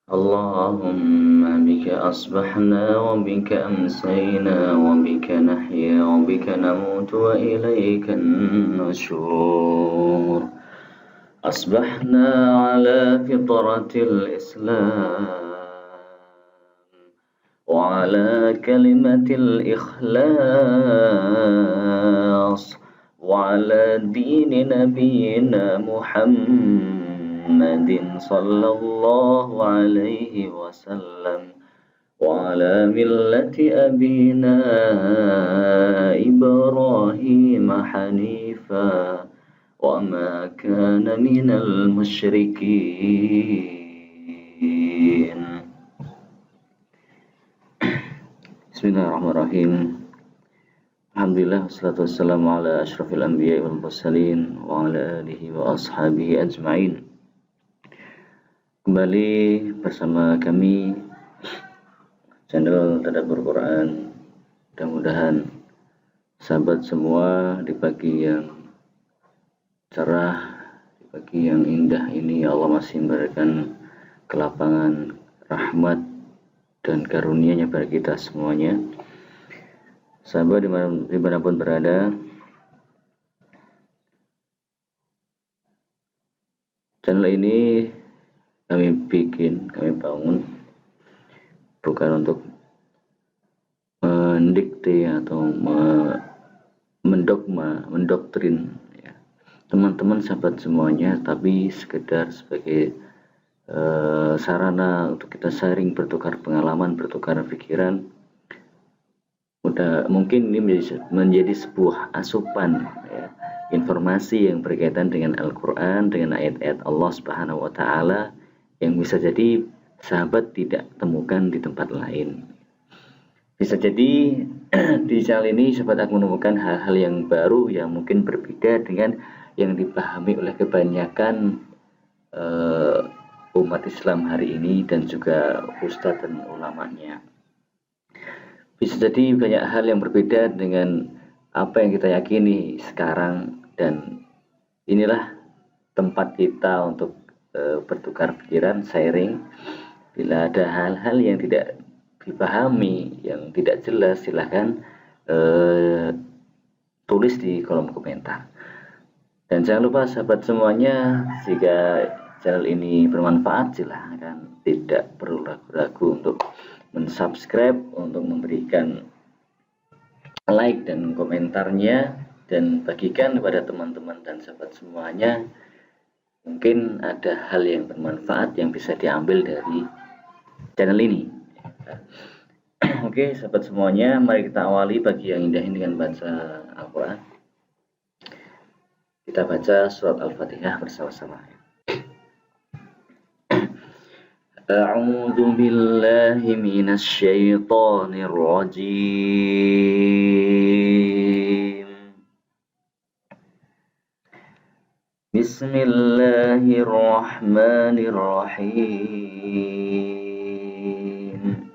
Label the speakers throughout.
Speaker 1: اللهم بك أصبحنا وبك أمسينا وبك نحيا وبك نموت وإليك النشور. أصبحنا على فطرة الإسلام وعلى كلمة الإخلاص وعلى دين نبينا محمد صلى الله عليه وسلم وعلى ملة أبينا إبراهيم حنيفا وما كان من المشركين. Bismillahirrahmanirrahim. Alhamdulillah wassalatu wassalamu ala asyrafil anbiya wal mursalin wa ala alihi wa ashabihi ajma'in. Kembali bersama kami channel Tadabbur Quran. Mudah-mudahan sahabat semua di pagi yang cerah, di pagi yang indah ini Allah masih memberikan kelapangan rahmat dan karunia-Nya pada kita semuanya. Sahabat dimanapun berada, channel ini kami bangun bukan untuk mendikte atau mendoktrin ya, teman-teman sahabat semuanya, tapi sekedar sebagai sarana untuk kita sharing, bertukar pengalaman, bertukar pikiran. Mungkin ini menjadi sebuah asupan ya, informasi yang berkaitan dengan Al-Quran, dengan ayat-ayat Allah Subhanahu wa Ta'ala yang bisa jadi sahabat tidak temukan di tempat lain. Bisa jadi di channel ini sahabat akan menemukan hal-hal yang baru yang mungkin berbeda dengan yang dipahami oleh kebanyakan umat Islam hari ini dan juga ustadz dan ulamanya. Bisa jadi banyak hal yang berbeda dengan apa yang kita yakini sekarang, dan inilah tempat kita untuk bertukar pikiran, sharing. Bila ada hal-hal yang tidak dipahami, yang tidak jelas, silahkan tulis di kolom komentar. Dan jangan lupa sahabat semuanya, jika channel ini bermanfaat, silahkan tidak perlu ragu-ragu untuk mensubscribe, untuk memberikan like dan komentarnya, dan bagikan kepada teman-teman dan sahabat semuanya. Mungkin ada hal yang bermanfaat yang bisa diambil dari channel ini. Oke sahabat semuanya, mari kita awali pagi yang indah ini dengan baca Al-Quran. Kita baca surat Al-Fatihah bersama-sama. A'udzu billahi minasy syaithanir rajim. Bismillahirrahmanirrahim.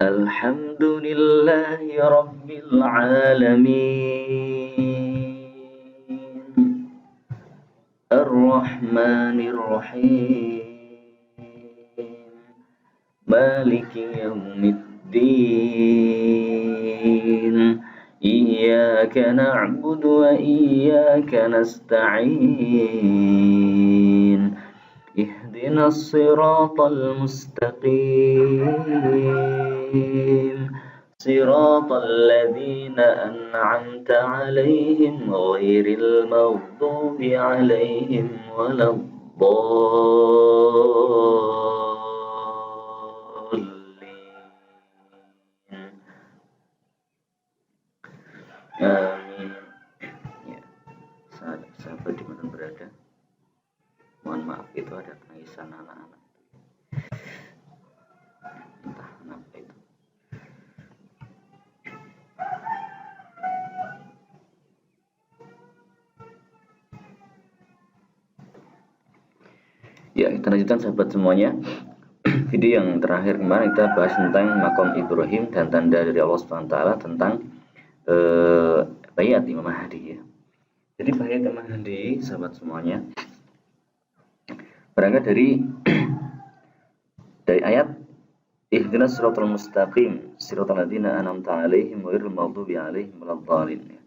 Speaker 1: Alhamdulillahi rabbil alamin. Ar-Rahmanir Rahim. Maliki yaumiddin. Iyyaka na'budu wa iyyaka nasta'in. Ihdinas siratal mustaqim. صراط الذين أنعمت عليهم غير المغضوب عليهم ولا الضالين. Amin. Ya, sahabat dimanapun berada, mohon maaf itu ada tangisan anak-anak. Entah kenapa itu. Ya, kita lanjutkan sahabat semuanya. Video yang terakhir kemarin kita bahas tentang makom Ibrahim dan tanda dari Allah SWT tentang bayat Imam Mahdi ya. Jadi bayat Imam Mahdi sahabat semuanya, berangkat dari ayat ihdinas siratal mustaqim siratal ladzina an'amta 'alaihim ghairil maghdubi 'alaihim waladdallin.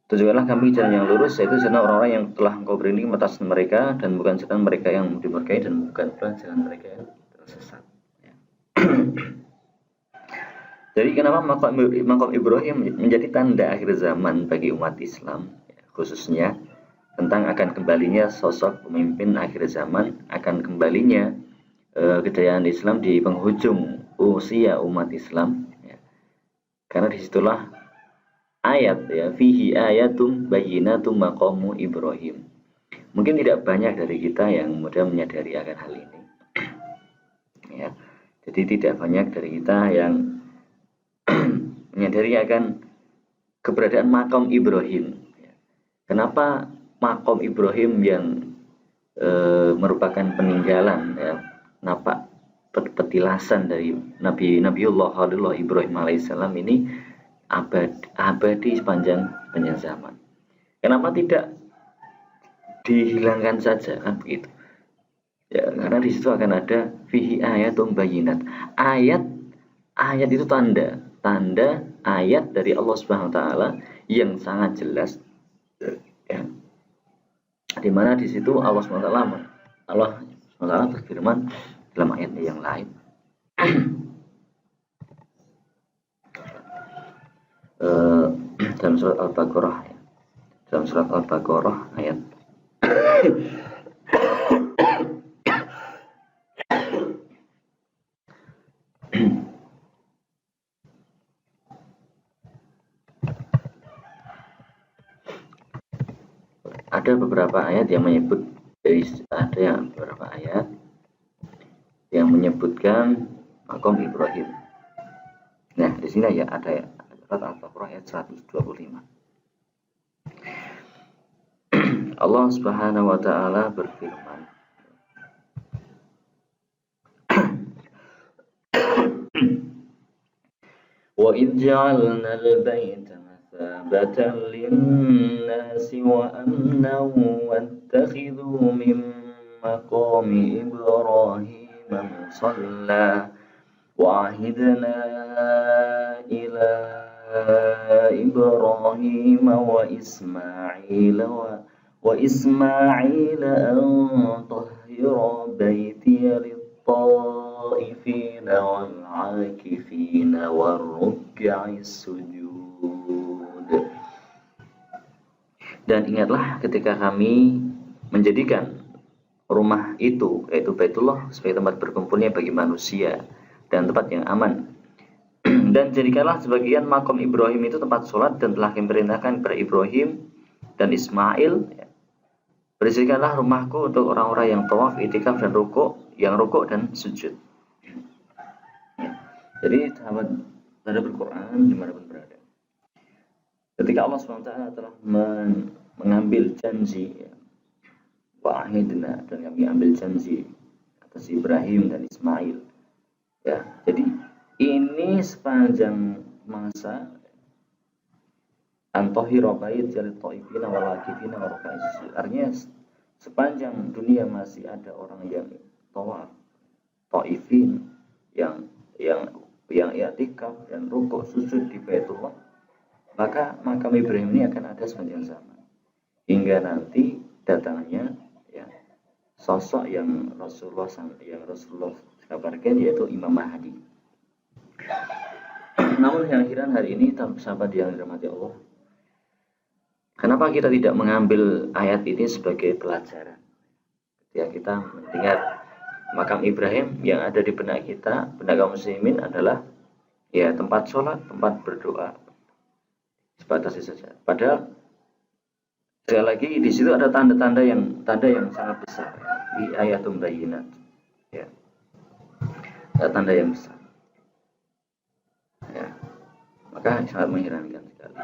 Speaker 1: Tunjukkanlah kami jalan yang lurus, yaitu jalan orang-orang yang telah Engkau beri nikmat atas mereka, dan bukan jalan mereka yang dimurkai, dan bukan pula jalan mereka yang tersesat. Ya. Jadi kenapa makam Ibrahim menjadi tanda akhir zaman bagi umat Islam, ya, khususnya tentang akan kembalinya sosok pemimpin akhir zaman, akan kembalinya kejayaan Islam di penghujung usia umat Islam. Ya. Karena disitulah ayat, ya, fihi ayatum bayyinatum maqamu Ibrahim. Mungkin tidak banyak dari kita yang mudah menyadari akan hal ini. Ya. Jadi tidak banyak dari kita yang menyadari akan keberadaan makam Ibrahim. Ya. Kenapa makam Ibrahim yang merupakan peninggalan, ya, napak petilasan dari Nabiullah Khalilullah Ibrahim alaihissalam ini abadi sepanjang zaman. Kenapa tidak dihilangkan saja, kan begitu? Ya, karena di situ akan ada fihi ayatum bayyinat. Ayat itu tanda ayat dari Allah Subhanahu wa taala yang sangat jelas. Ya. Di mana di situ Allah Subhanahu wa taala berfirman dalam ayat yang lain. Dalam surat Al-Baqarah, ya. Dalam surat Al-Baqarah ayat ada beberapa ayat yang menyebut beberapa ayat yang menyebutkan makom Ibrahim. Nah, di sini ya ada ya surat Al-Baqarah ayat 125. Allah Subhanahu wa taala berfirman, wa idh ja'alna al-baita mathabatan lin-nasi wa amnan wattakhidhu min maqami Ibrahim musalla wa ahidna ila Ibrahim wa Ismail an tahhira baitiya lit-ta'ifina wal-'akifina war-ruk'is sujud. Dan ingatlah ketika kami menjadikan rumah itu, yaitu Baitullah, sebagai tempat berkumpulnya bagi manusia dan tempat yang aman. Dan jadikanlah sebagian makom Ibrahim itu tempat sholat, dan telah kami perintahkan kepada Ibrahim dan Ismail, ya, bersihkanlah rumahku untuk orang-orang yang tawaf, itikaf dan rukuk dan sujud. Ya. Jadi sahabat berquran dimanapun berada, ketika Allah SWT telah mengambil janji, ya, wa'ahidna, dan kami ambil janji atas Ibrahim dan Ismail, ya, jadi ini sepanjang masa antohiro bait jalit ta'ifina walakifina waruka'is sujud. Artinya sepanjang dunia masih ada orang yang tawaf, ta'ifin, yang i'tikaf dan rukuk sujud di Baitullah, maka makam Ibrahim ini akan ada sepanjang zaman hingga nanti datangnya, ya, sosok yang Rasulullah kabarkan, yaitu Imam Mahdi. Namun yang heran hari ini, sahabat yang dirahmati Allah, kenapa kita tidak mengambil ayat ini sebagai pelajaran? Ya, kita mendengar makam Ibrahim yang ada di benak kita, benak kaum muslimin, adalah ya tempat sholat, tempat berdoa, sebatas itu saja. Padahal sekali lagi di situ ada tanda yang sangat besar, di ayatum bayyinat, ya, ada tanda yang besar. Ya, maka sangat mengherankan sekali.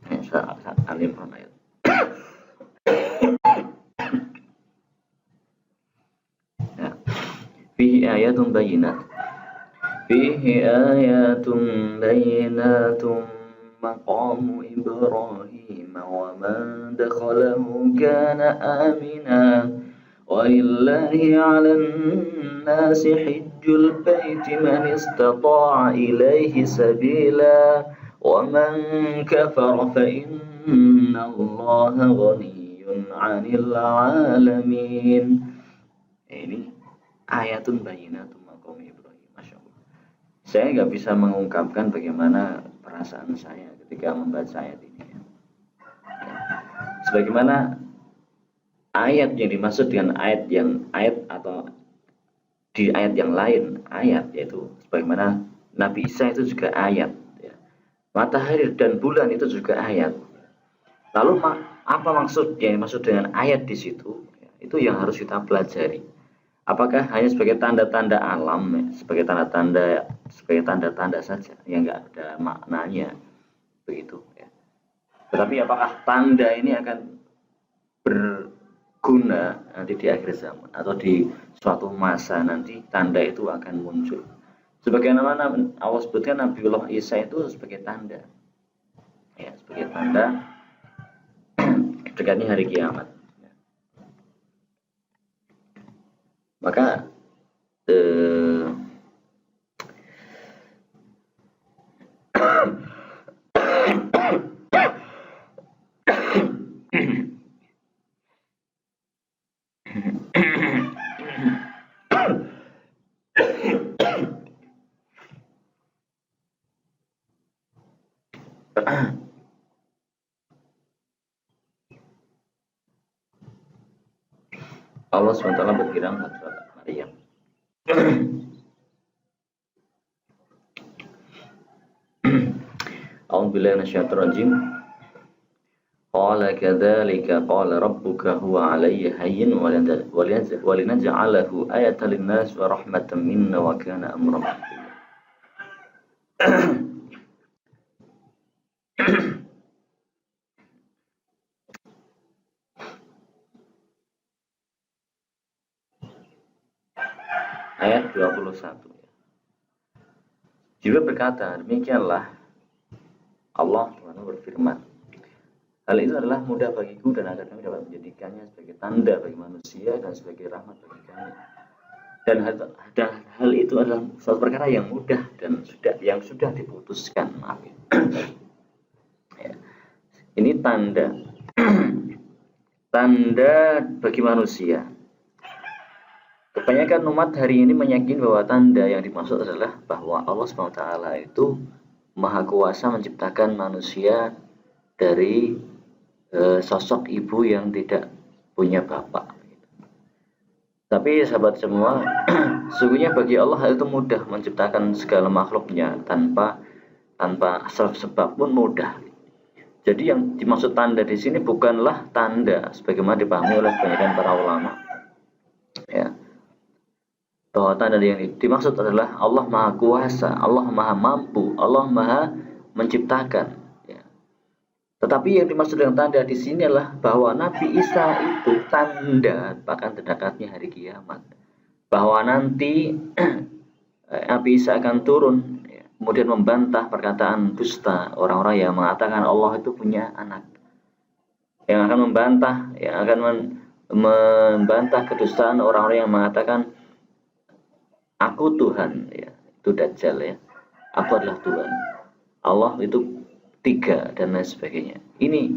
Speaker 1: Ya, Al-Imran ayat. Ya. Fihi ayatun bayyinat. Fihi ayatun bayyinatun maqamu Ibrahim wa ومن دخله كان آمنا ولله على الناس حج البيت من استطاع إليه سبيلا ومن كفر فإن الله غني عن العالمين. Ini ayatun bayyinatun maqam Ibrahim. Masya Allah. Saya nggak bisa mengungkapkan bagaimana perasaan saya ketika membaca ayat ini. Sebagaimana ayat yang dimaksud dengan ayat atau di ayat yang lain ayat, yaitu sebagaimana Nabi Isa itu juga ayat, ya. Matahari dan bulan itu juga ayat. Lalu apa maksudnya? Maksud dengan ayat di situ, ya, itu yang harus kita pelajari. Apakah hanya sebagai tanda-tanda alam, ya, sebagai tanda-tanda saja yang nggak ada maknanya begitu, ya. Tetapi apakah tanda ini akan berguna nanti di akhir zaman atau di suatu masa nanti tanda itu akan muncul? Sebagaimana Allah sebutkan Nabiullah Isa itu sebagai tanda, ya, sebagai tanda dekatnya hari kiamat. Maka Allah SWT berfirman dalam surat Maryam. A'udzubillahi minasyaitonir rajim. Qala kadzalika qala rabbuka huwa 'alayya hayyin wa linaj'alahu ayatan lin-nas wa rahmatan minna wa kana amran maqdiya. Ayat 21. Jibril berkata, demikianlah Allah berfirman, hal itu adalah mudah bagiku dan agar kami dapat menjadikannya sebagai tanda bagi manusia dan sebagai rahmat bagi kami. Dan hal itu adalah suatu perkara yang mudah dan sudah diputuskan. Maaf ya. Ya. Ini tanda tanda bagi manusia. Kebanyakan umat hari ini meyakini bahwa tanda yang dimaksud adalah bahwa Allah SWT itu Maha Kuasa menciptakan manusia dari sosok ibu yang tidak punya bapak. Tapi sahabat semua, sesungguhnya bagi Allah hal itu mudah, menciptakan segala makhluknya tanpa sebab pun mudah. Jadi yang dimaksud tanda di sini bukanlah tanda sebagaimana dipahami oleh kebanyakan para ulama. Ya. Bahwa tanda yang dimaksud adalah Allah Maha Kuasa, Allah Maha Mampu, Allah Maha Menciptakan. Ya. Tetapi yang dimaksud dengan tanda di sini adalah bahwa Nabi Isa itu tanda bahkan terdekatnya hari kiamat. Bahwa nanti Nabi Isa akan turun, ya, kemudian membantah perkataan dusta orang-orang yang mengatakan Allah itu punya anak. Yang akan membantah, membantah kedustaan orang-orang yang mengatakan aku Tuhan, ya, itu Dajjal, ya. Aku adalah Tuhan. Allah itu 3 dan lain sebagainya. Ini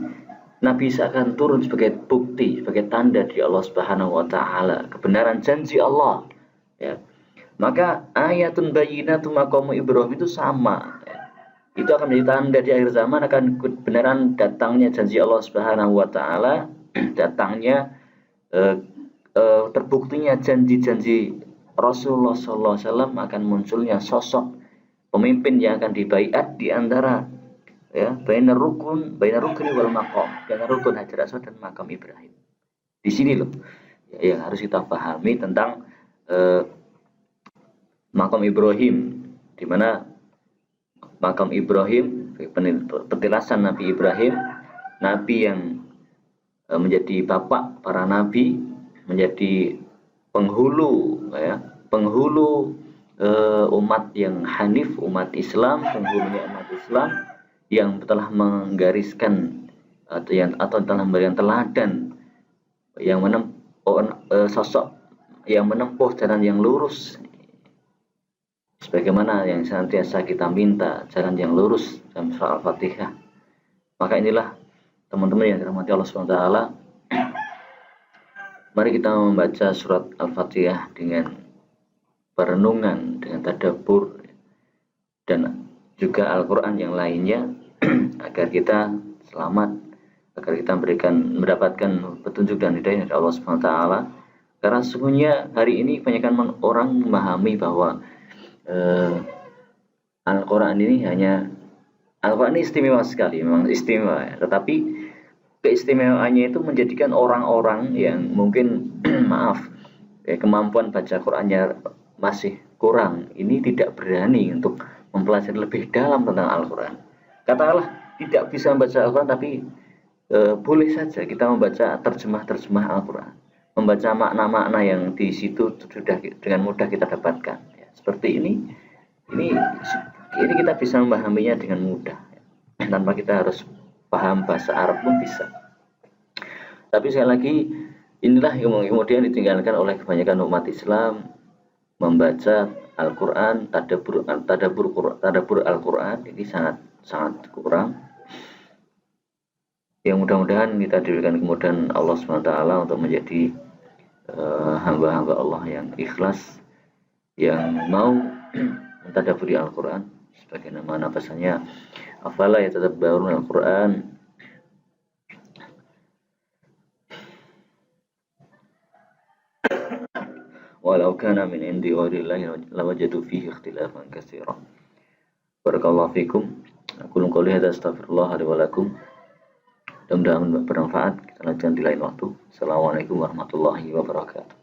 Speaker 1: Nabi Isa akan turun sebagai bukti, sebagai tanda di Allah Subhanahu wa taala, kebenaran janji Allah, ya. Maka ayatun bayyinatun maqam Ibrahim itu sama, ya. Itu akan menjadi tanda di akhir zaman akan kebenaran datangnya janji Allah Subhanahu wa taala, datangnya terbuktinya janji-janji Rasulullah SAW akan munculnya sosok pemimpin yang akan dibaiat di antara, ya, bainar rukni wal maqam, antara rukun Hajar Aswad dan makam Ibrahim. Di sini loh ya, yang harus kita pahami tentang makam Ibrahim, di mana makam Ibrahim petilasan Nabi Ibrahim, nabi yang menjadi bapak para nabi, menjadi penghulu, ya, penghulu umat yang hanif, umat Islam, penghulunya umat Islam yang telah menggariskan atau telah memberikan teladan yang sosok yang menempuh jalan yang lurus, sebagaimana yang senantiasa kita minta, jalan yang lurus dalam surah Al-Fatihah. Maka inilah teman-teman yang dirahmati Allah SWT, mari kita membaca surat Al-Fatihah dengan perenungan, dengan tadabbur, dan juga Al-Quran yang lainnya agar kita selamat, agar kita mendapatkan petunjuk dan hidayah dari Allah SWT. Karena sesungguhnya hari ini kebanyakan orang memahami bahwa Al-Quran ini Al-Quran ini istimewa sekali, memang istimewa, tetapi keistimewaannya itu menjadikan orang-orang yang mungkin kemampuan baca Qurannya masih kurang, ini tidak berani untuk mempelajari lebih dalam tentang Al-Quran. Katakanlah tidak bisa membaca Al-Quran, tapi boleh saja kita membaca terjemah Al-Quran, membaca makna-makna yang di situ sudah dengan mudah kita dapatkan. Ya, seperti ini kita bisa memahaminya dengan mudah, ya, tanpa kita harus paham bahasa Arab pun bisa. Tapi sekali lagi, inilah yang kemudian ditinggalkan oleh kebanyakan umat Islam, membaca Al-Quran, tadabbur Al-Quran ini sangat kurang. Yang mudah-mudahan kita diberikan kemudahan Allah SWT untuk menjadi hamba-hamba Allah yang ikhlas, yang mau mentadabburi Al-Quran, sebagaimana pesannya, afala yatadabbarun Al-Quran, walau kana min indi ghairillahi lawajadu fihi ikhtilafan katsiran. Barakallahu fikum. Aku qouli hadza, astaghfirullah li wa lakum. Mudah-mudahan bermanfaat. Kita lanjutkan di lain waktu. Assalamualaikum warahmatullahi wabarakatuh.